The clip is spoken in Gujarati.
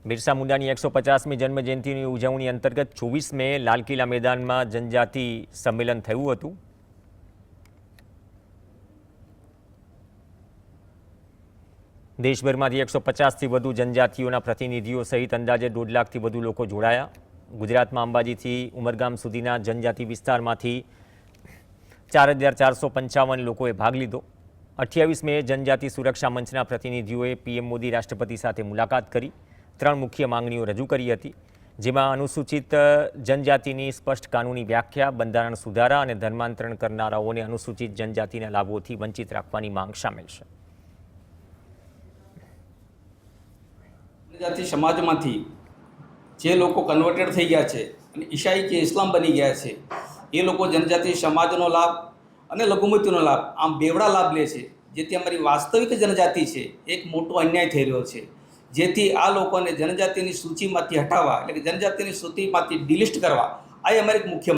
બિરસા મુંડાની 150મી જન્મજયંતિની ઉજવણી અંતર્ગત 24 મે લાલ કિલ્લા મેદાનમાં જનજાતિ સંમેલન થયું હતું। દેશભરમાંથી 150થી વધુ જનજાતિઓના પ્રતિનિધિઓ સહિત અંદાજે 1.5 લાખથી વધુ લોકો જોડાયા। ગુજરાતમાં અંબાજીથી ઉમરગામ સુધીના જનજાતિ વિસ્તારમાંથી 4455 લોકોએ ભાગ લીધો। 28 મે જનજાતિ સુરક્ષા મંચના પ્રતિનિધિઓએ પીએમ મોદી રાષ્ટ્રપતિ સાથે મુલાકાત કરી 3 મુખ્ય માંગણીઓ રજૂ કરી હતી, જેમાં અનુસૂચિત જનજાતિની સ્પષ્ટ કાનૂની વ્યાખ્યા, બંધારણ સુધારા અને ધર્માંતરણ કરનારાઓને અનુસૂચિત જનજાતિના લાભોથી વંચિત રાખવાની માંગ શામેલ છે। જનજાતિ સમાજમાંથી જે લોકો કન્વર્ટેડ થઈ ગયા છે અને ઈસાઈ કે ઇસ્લામ બની ગયા છે, એ લોકો જનજાતિ સમાજનો લાભ અને લઘુમતીનો લાભ આમ બેવડા લાભ લે છે, જેથી અમારી વાસ્તવિક જનજાતિ છે એક મોટો અન્યાય થઈ રહ્યો છે। જેથી આ લોકોને જનજાતિની સૂચિમાંથી હટાવવા, એટલે કે જનજાતિની સૂચિમાંથી ડિલિસ્ટ કરવા, આ અમારી મુખ્ય